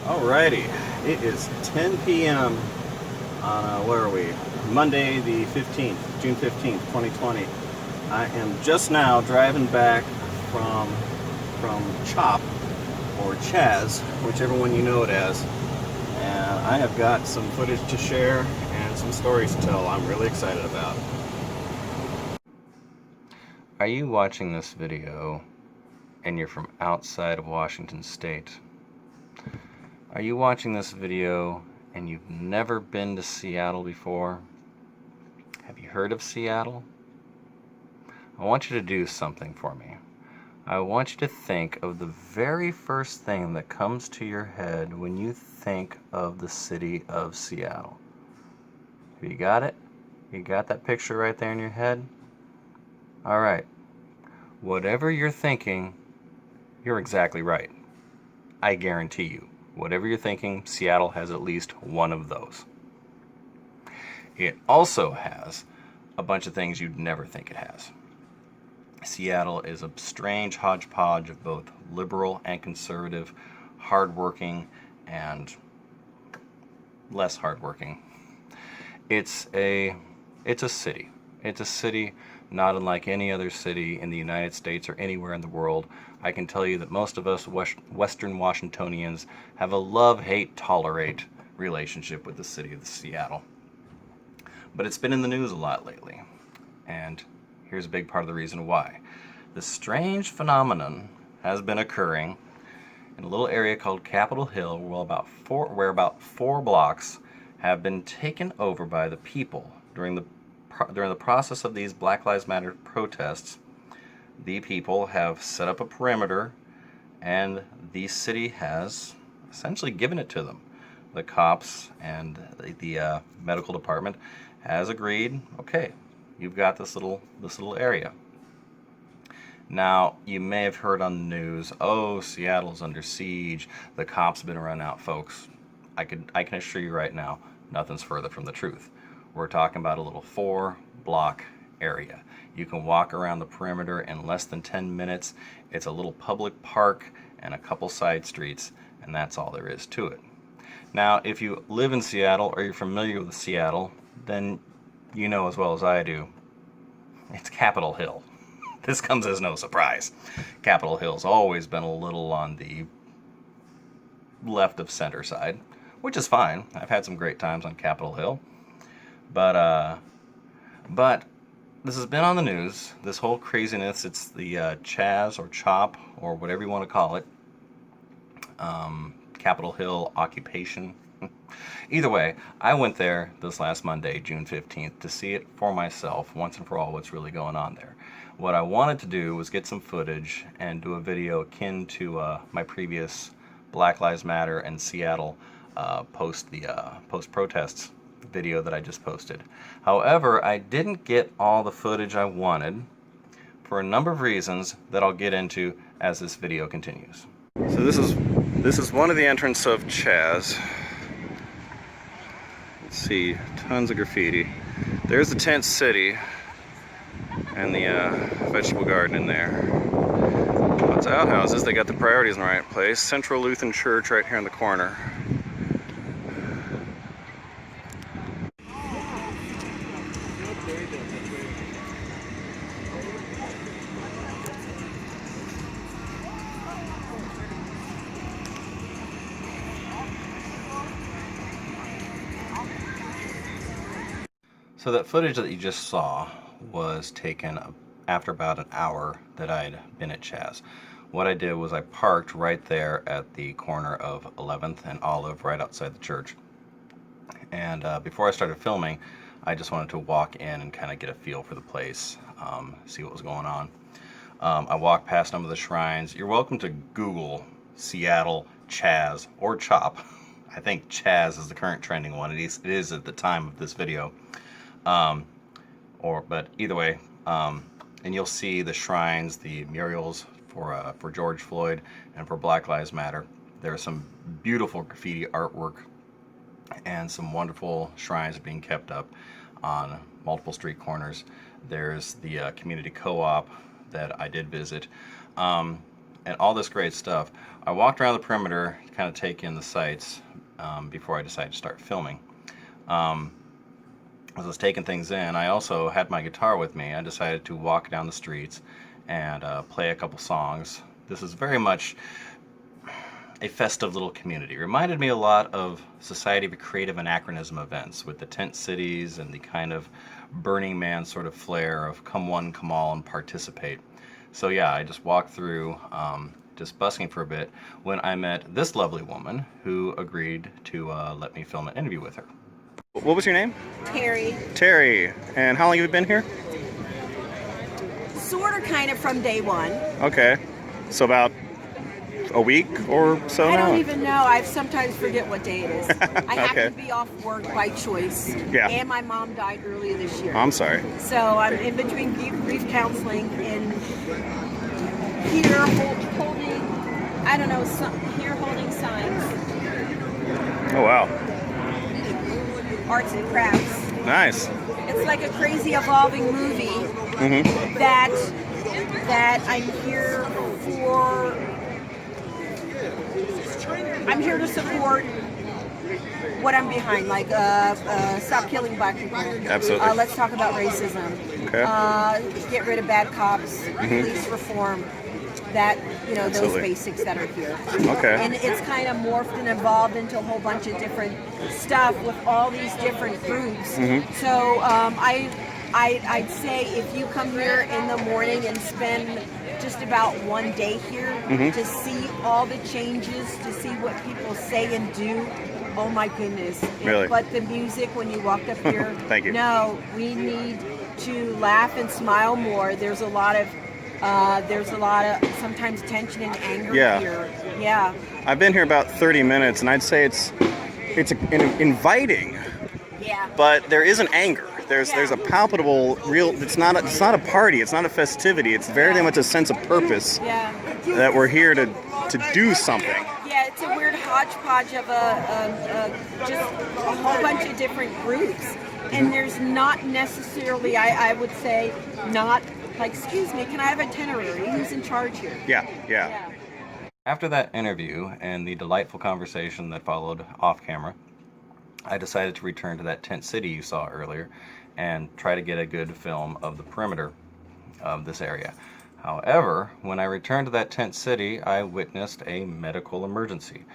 Alrighty, it is 10 p.m. on, where are we? Monday the 15th, June 15th, 2020. I am just now driving back from CHOP, or CHAZ, whichever one you know it as. And I have got some footage to share and some stories to tell I'm really excited about. Are you watching this video and you're from outside of Washington State? Are you watching this video and you've never been to Seattle before? Have you heard of Seattle? I want you to do something for me. I want you to think of the very first thing that comes to your head when you think of the city of Seattle. Have you got it? You got that picture right there in your head? All right. Whatever you're thinking, you're exactly right. I guarantee you. Whatever you're thinking, Seattle has at least one of those. It also has a bunch of things you'd never think it has. Seattle is a strange hodgepodge of both liberal and conservative, hardworking and less hardworking. It's a city. It's a city not unlike any other city in the United States or anywhere in the world. I can tell you that most of us Western Washingtonians have a love-hate tolerate relationship with the city of Seattle. But it's been in the news a lot lately, and here's a big part of the reason why. This strange phenomenon has been occurring in a little area called Capitol Hill, where about four blocks have been taken over by the people during the process of these Black Lives Matter protests. The people have set up a perimeter, and the city has essentially given it to them. The cops and the medical department has agreed, okay, you've got this little area. Now, you may have heard on the news, oh, Seattle's under siege, the cops have been run out. Folks, I can assure you right now, nothing's further from the truth. We're talking about a little 4-block area. You can walk around the perimeter in less than 10 minutes. It's a little public park and a couple side streets, and that's all there is to it. Now, if you live in Seattle or you're familiar with Seattle, then you know as well as I do, it's Capitol Hill. This comes as no surprise. Capitol Hill's always been a little on the left of center side, which is fine. I've had some great times on Capitol Hill. But this has been on the news, this whole craziness. It's the CHAZ or CHOP or whatever you want to call it. Capitol Hill occupation. Either way, I went there this last Monday, June 15th, to see it for myself, once and for all, what's really going on there. What I wanted to do was get some footage and do a video akin to my previous Black Lives Matter and Seattle post-protests video that I just posted. However, I didn't get all the footage I wanted for a number of reasons that I'll get into as this video continues. So this is one of the entrances of CHAZ. Let's see, tons of graffiti. There's the tent city and the vegetable garden in there. Lots of outhouses. They got the priorities in the right place. Central Lutheran Church right here in the corner. So that footage that you just saw was taken after about an hour that I'd been at CHAZ. What I did was I parked right there at the corner of 11th and Olive, right outside the church. And before I started filming, I just wanted to walk in and kind of get a feel for the place, see what was going on. I walked past some of the shrines. You're welcome to Google Seattle CHAZ or CHOP. I think CHAZ is the current trending one. It is at the time of this video. But either way, and you'll see the shrines, the murals for George Floyd and for Black Lives Matter. There's some beautiful graffiti artwork and some wonderful shrines being kept up on multiple street corners. There's the community co-op that I did visit. and all this great stuff. I walked around the perimeter to kind of take in the sights before I decided to start filming. As I was taking things in, I also had my guitar with me. I decided to walk down the streets and play a couple songs. This is very much a festive little community. It reminded me a lot of Society of Creative Anachronism events with the tent cities and the kind of Burning Man sort of flair of come one, come all, and participate. So yeah, I just walked through, just busking for a bit, when I met this lovely woman who agreed to let me film an interview with her. What was your name? Terry. Terry. And how long have you been here? Sort of, kind of from day one. Okay. So about a week or so I now? don't even know. I sometimes forget what day it is. I happen Okay. to be off work by choice. Yeah. And my mom died earlier this year. I'm sorry. So I'm in between grief counseling and here holding, I don't know, here holding signs. Oh, wow. Arts and crafts. Nice. It's like a crazy evolving movie Mm-hmm. that I'm here for. I'm here to support what I'm behind, like stop killing black people. Absolutely. Let's talk about racism. Okay. Get rid of bad cops, police reform. That, you know, those Absolutely. basics that are here. Okay. And it's kind of morphed and evolved into a whole bunch of different stuff with all these different groups. So I'd say if you come here in the morning and spend just about one day here to see all the changes, to see what people say and do, oh my goodness. Really? But the music when you walked up here, Thank you. no, we need to laugh and smile more. There's a lot of sometimes tension and anger here. Yeah. I've been here about 30 minutes, and I'd say it's inviting. Yeah. But there isn't anger. There's a palpable real. It's not a party. It's not a festivity. It's very much a sense of purpose that we're here to do something. Yeah, it's a weird hodgepodge of just a whole bunch of different groups, and there's not necessarily, I would say, not. Like, excuse me, can I have itinerary? Who's in charge here? Yeah. After that interview and the delightful conversation that followed off camera, I decided to return to that tent city you saw earlier and try to get a good film of the perimeter of this area. However, when I returned to that tent city, I witnessed a medical emergency.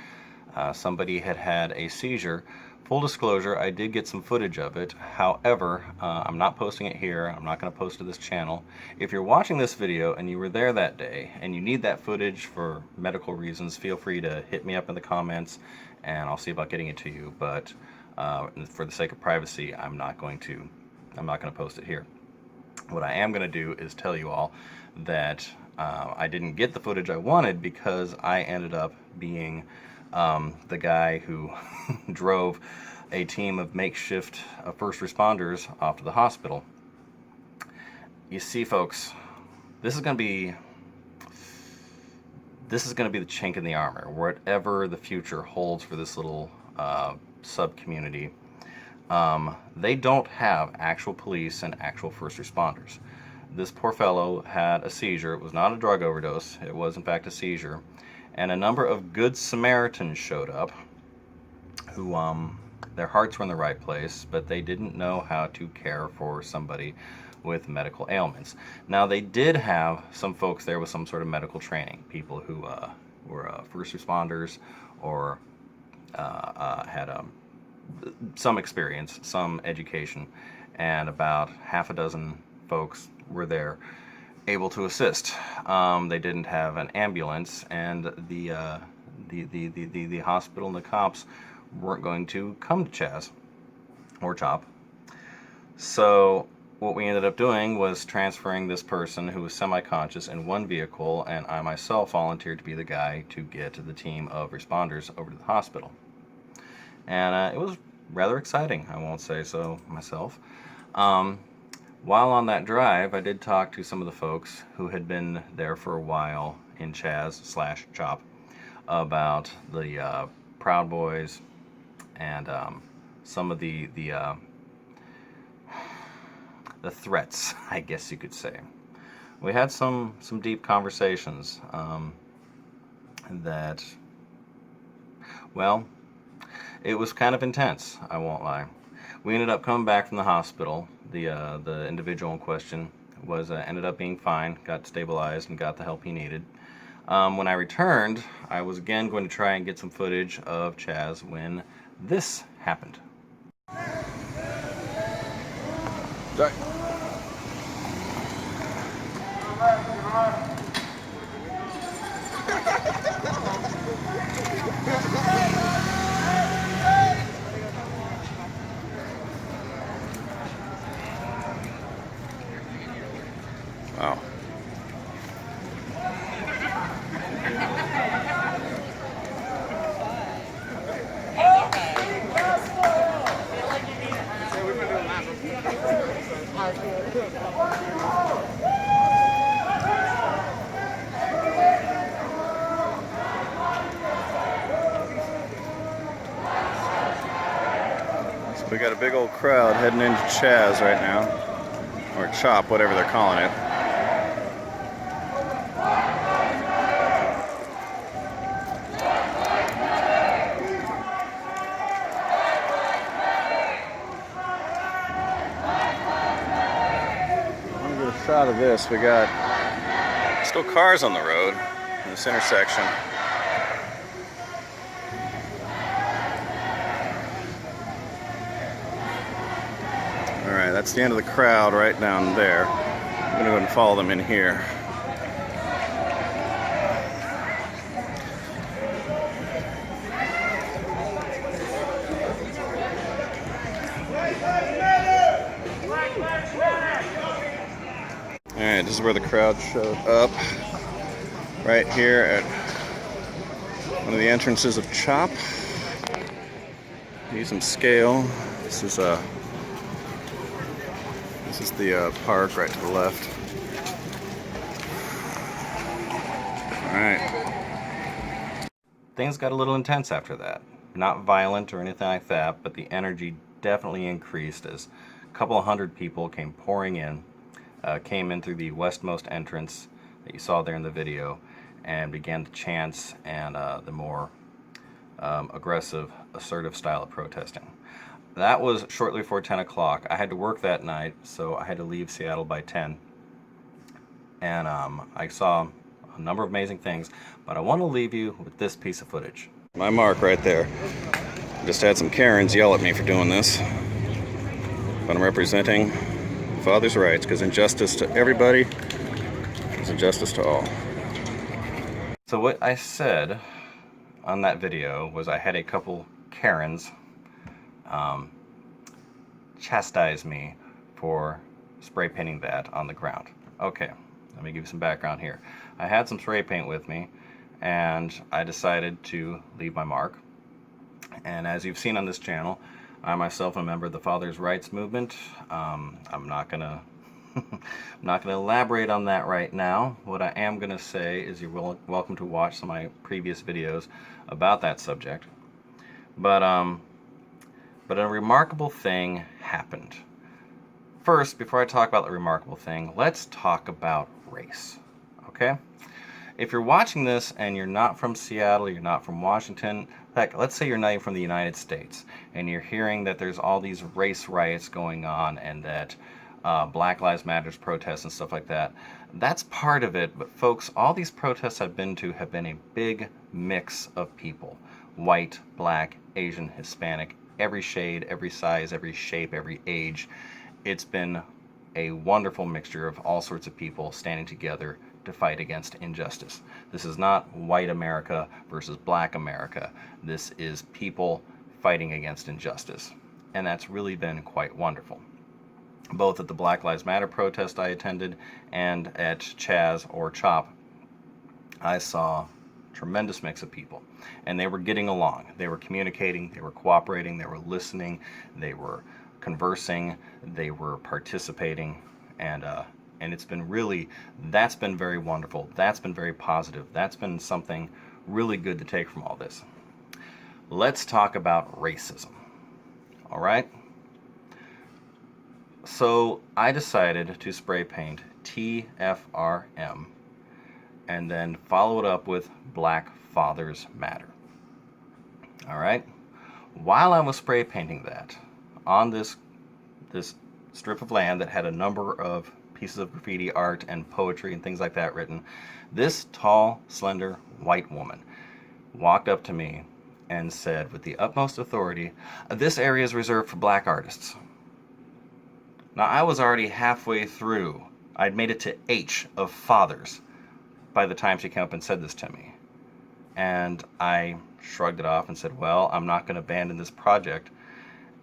Somebody had had a seizure. Full disclosure, I did get some footage of it. However, I'm not posting it here. I'm not going to post to this channel. If you're watching this video and you were there that day and you need that footage for medical reasons, feel free to hit me up in the comments and I'll see about getting it to you. But for the sake of privacy, I'm not going to post it here. What I am going to do is tell you all that I didn't get the footage I wanted because I ended up being the guy who drove a team of makeshift first responders off to the hospital. You see, folks, this is going to be the chink in the armor, whatever the future holds for this little sub-community. They don't have actual police and actual first responders. This poor fellow had a seizure. It was not a drug overdose. It was, in fact, a seizure. And a number of good Samaritans showed up who, their hearts were in the right place, but they didn't know how to care for somebody with medical ailments. Now, they did have some folks there with some sort of medical training, people who were first responders or had some experience, some education, and about half a dozen folks were there able to assist. They didn't have an ambulance, and the hospital and the cops weren't going to come to CHAZ or CHOP. So what we ended up doing was transferring this person who was semi-conscious in one vehicle, and I myself volunteered to be the guy to get the team of responders over to the hospital. And it was rather exciting, I won't say so myself. While on that drive, I did talk to some of the folks who had been there for a while in CHAZ/CHOP about the Proud Boys and some of the threats, I guess you could say. We had some deep conversations. that, well, it was kind of intense, I won't lie. We ended up coming back from the hospital. The individual in question was ended up being fine, got stabilized, and got the help he needed. When I returned, I was again going to try and get some footage of CHAZ when this happened. Sorry. Wow. So we got a big old crowd heading into CHAZ right now, or CHOP, whatever they're calling it. Shot of this, we got still cars on the road in this intersection. Alright, that's the end of the crowd right down there. I'm gonna go and follow them in here. Alright, this is where the crowd showed up. Right here at one of the entrances of CHOP. Use some scale. This is the park right to the left. Alright. Things got a little intense after that. Not violent or anything like that, but the energy definitely increased as a couple of hundred people came pouring in. Came in through the westmost entrance that you saw there in the video and began the chants and the more aggressive, assertive style of protesting. That was shortly before 10 o'clock. I had to work that night, so I had to leave Seattle by 10. And I saw a number of amazing things, but I want to leave you with this piece of footage. My mark right there. Just had some Karens yell at me for doing this. But I'm representing father's rights, because injustice to everybody is injustice to all. So what I said on that video was I had a couple Karens chastise me for spray painting that on the ground. Okay, let me give you some background here. I had some spray paint with me, and I decided to leave my mark. And as you've seen on this channel, I myself am a member of the Father's Rights movement. I'm not gonna elaborate on that right now. What I am gonna say is you're welcome to watch some of my previous videos about that subject. But a remarkable thing happened. First, before I talk about the remarkable thing, let's talk about race. Okay? If you're watching this and you're not from Seattle, you're not from Washington, heck, let's say you're not even from the United States, and you're hearing that there's all these race riots going on and that Black Lives Matter protests and stuff like that, that's part of it. But folks, all these protests I've been to have been a big mix of people. White, black, Asian, Hispanic, every shade, every size, every shape, every age. It's been a wonderful mixture of all sorts of people standing together to fight against injustice. This is not white America versus black America. This is people fighting against injustice. And that's really been quite wonderful. Both at the Black Lives Matter protest I attended and at CHAZ or CHOP, I saw a tremendous mix of people. And they were getting along. They were communicating, they were cooperating, they were listening, they were conversing, they were participating, and it's been really, that's been very wonderful. That's been very positive. That's been something really good to take from all this. Let's talk about racism. All right? So I decided to spray paint TFRM and then follow it up with Black Fathers Matter. All right. While I was spray painting that on this strip of land that had a number of pieces of graffiti art and poetry and things like that written, this tall, slender, white woman walked up to me and said with the utmost authority, "This area is reserved for black artists." Now, I was already halfway through. I'd made it to H of fathers by the time she came up and said this to me. And I shrugged it off and said, well, I'm not going to abandon this project.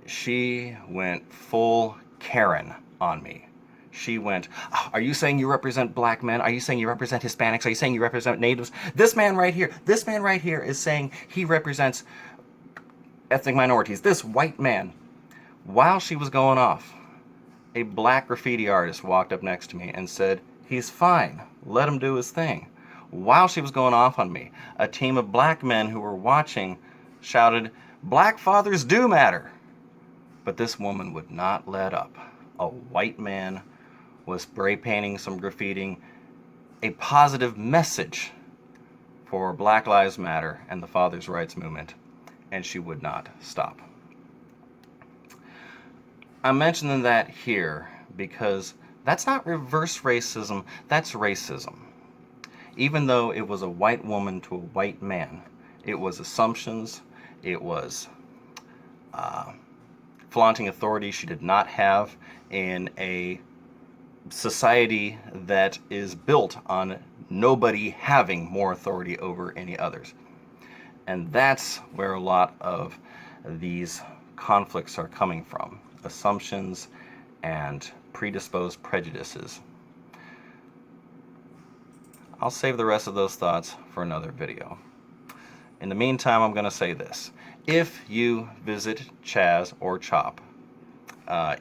She went full Karen on me. She went, are you saying you represent black men? Are you saying you represent Hispanics? Are you saying you represent natives? This man right here is saying he represents ethnic minorities. This white man. While she was going off, a black graffiti artist walked up next to me and said, he's fine. Let him do his thing. While she was going off on me, a team of black men who were watching shouted, "Black fathers do matter." But this woman would not let up. A white man was spray painting some graffiti, a positive message for Black Lives Matter and the Fathers' Rights movement, and she would not stop. I'm mentioning that here because that's not reverse racism, that's racism. Even though it was a white woman to a white man, it was assumptions, it was flaunting authority she did not have in a society that is built on nobody having more authority over any others. And that's where a lot of these conflicts are coming from. Assumptions and predisposed prejudices. I'll save the rest of those thoughts for another video. In the meantime, I'm going to say this. If you visit CHAZ or CHOP,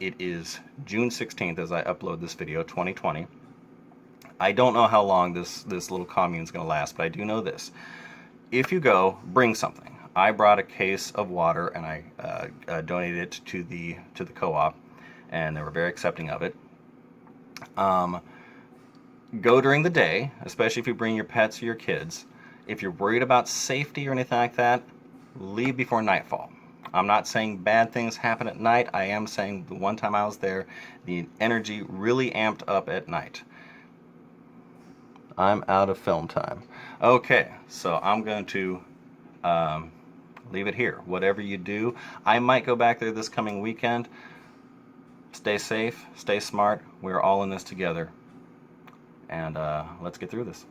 it is June 16th as I upload this video, 2020. I don't know how long this little commune is going to last, but I do know this. If you go, bring something. I brought a case of water and I donated it to the co-op, and they were very accepting of it. Go during the day, especially if you bring your pets or your kids. If you're worried about safety or anything like that, leave before nightfall. I'm not saying bad things happen at night. I am saying the one time I was there, the energy really amped up at night. I'm out of film time. Okay, so I'm going to leave it here. Whatever you do, I might go back there this coming weekend. Stay safe, stay smart. We're all in this together. And let's get through this.